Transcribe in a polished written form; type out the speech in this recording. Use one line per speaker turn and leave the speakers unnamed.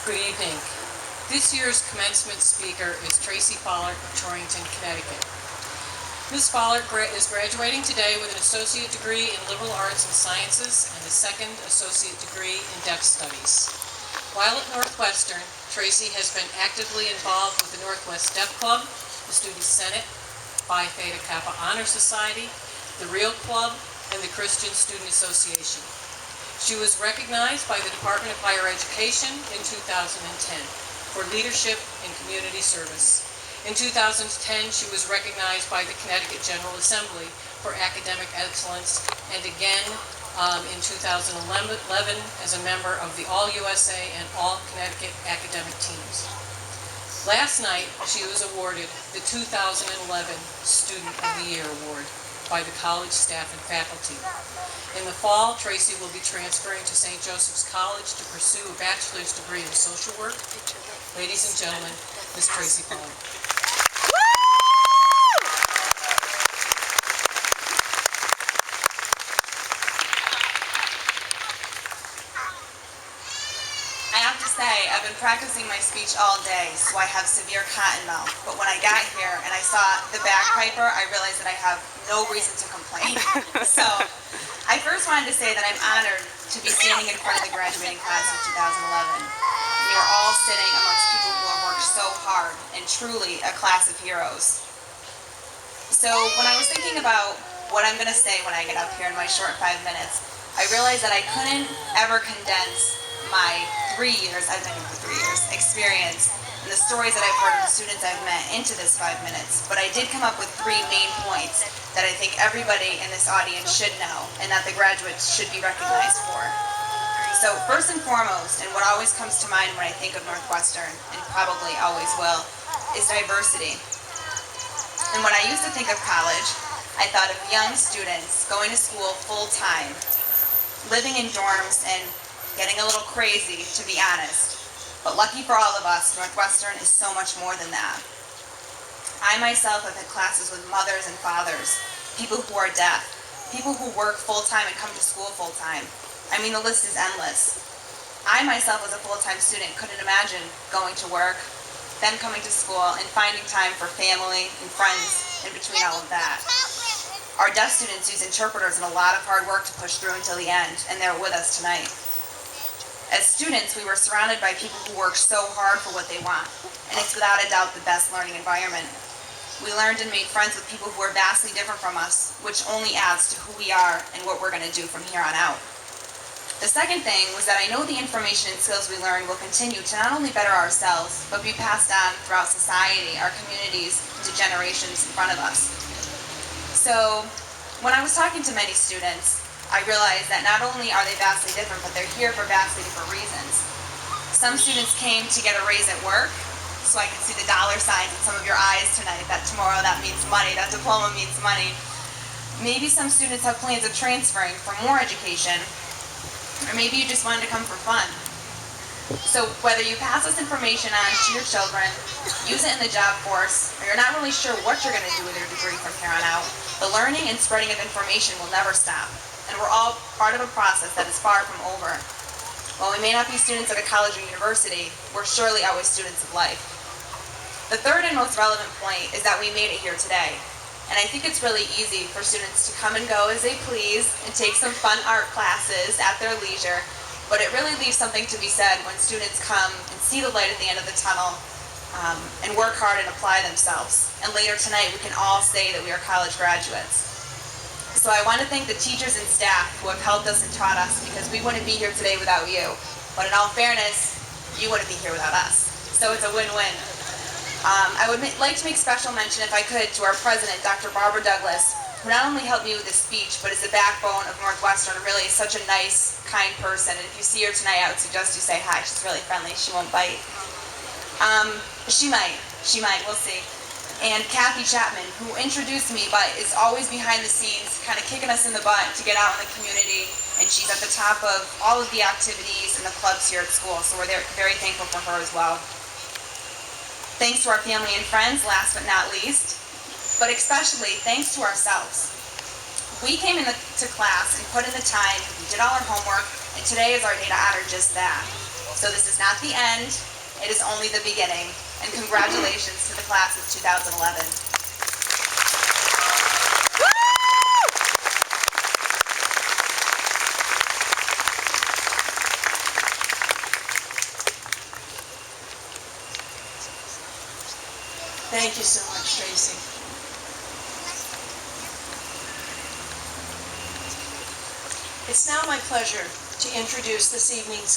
Good evening. This year's commencement speaker is Tracy of Torrington, Connecticut. Ms. Follett is graduating today with an associate degree in liberal arts and sciences and a second associate degree in deaf studies. While at Northwestern, Tracy has been actively involved with the Northwest Deaf Club, the Student Senate, Phi Theta Kappa Honor Society, the Real Club, and the Christian Student Association. She was recognized by the Department of Higher Education in 2010 for leadership in community service. In 2010, she was recognized by the Connecticut General Assembly for academic excellence, and again in 2011 as a member of the All-USA and All-Connecticut academic teams. Last night, she was awarded the 2011 Student of the Year Award by the college staff and faculty. In the fall, Tracy will be transferring to St. Joseph's College to pursue a bachelor's degree in social work. Ladies and gentlemen, Ms. Tracy Follett.
I have to say, I've been practicing my speech all day, so I have severe cotton mouth. But when I got here and I saw the bagpiper, I realized that I have no reason to complain. So I first wanted to say that I'm honored to be standing in front of the graduating class of 2011. We are all sitting amongst people who have worked so hard and truly a class of heroes. So when I was thinking about what I'm going to say when I get up here in my short 5 minutes, I realized that I couldn't ever condense my 3 years, I've been here for 3 years, experience and the stories that I've heard of the students I've met into this 5 minutes. But I did come up with 3 main points that I think everybody in this audience should know and that the graduates should be recognized for. So first and foremost, and what always comes to mind when I think of Northwestern, and probably always will, is diversity. And when I used to think of college, I thought of young students going to school full-time, living in dorms and getting a little crazy, to be honest. But lucky for all of us, Northwestern is so much more than that. I myself have had classes with mothers and fathers, people who are deaf, people who work full-time and come to school full-time. I mean, the list is endless. I myself, as a full-time student, couldn't imagine going to work, then coming to school, and finding time for family and friends in between all of that. Our deaf students use interpreters and a lot of hard work to push through until the end, and they're with us tonight. As students, we were surrounded by people who work so hard for what they want, and it's without a doubt the best learning environment. We learned and made friends with people who are vastly different from us, which only adds to who we are and what we're going to do from here on out. The second thing was that I know the information and skills we learn will continue to not only better ourselves, but be passed on throughout society, our communities, to generations in front of us. So, when I was talking to many students, I realized that not only are they vastly different, but they're here for vastly different reasons. Some students came to get a raise at work, so I can see the dollar signs in some of your eyes tonight, that tomorrow that means money, that diploma means money. Maybe some students have plans of transferring for more education, or maybe you just wanted to come for fun. So whether you pass this information on to your children, use it in the job force, or you're not really sure what you're going to do with your degree from here on out, the learning and spreading of information will never stop. And we're all part of a process that is far from over. While we may not be students at a college or university, we're surely always students of life. The third and most relevant point is that we made it here today. And I think it's really easy for students to come and go as they please and take some fun art classes at their leisure, but it really leaves something to be said when students come and see the light at the end of the tunnel and work hard and apply themselves. And later tonight, we can all say that we are college graduates. So I want to thank the teachers and staff who have helped us and taught us, because we wouldn't be here today without you. But in all fairness, you wouldn't be here without us. So it's a win-win. I would like to make special mention, if I could, to our president, Dr. Barbara Douglas, who not only helped me with this speech, but is the backbone of Northwestern, and really is such a nice, kind person. And if you see her tonight, I would suggest you say hi. She's really friendly. She won't bite. She might, we'll see. And Kathy Chapman, who introduced me, but is always behind the scenes, kind of kicking us in the butt to get out in the community. And she's at the top of all of the activities and the clubs here at school, so we're very thankful for her as well. Thanks to our family and friends, last but not least, but especially thanks to ourselves. We came into class and put in the time, we did all our homework, and today is our day to honor just that. So this is not the end, it is only the beginning. And congratulations to the class of 2011.
Thank you so much, Tracy. It's now my pleasure to introduce this evening's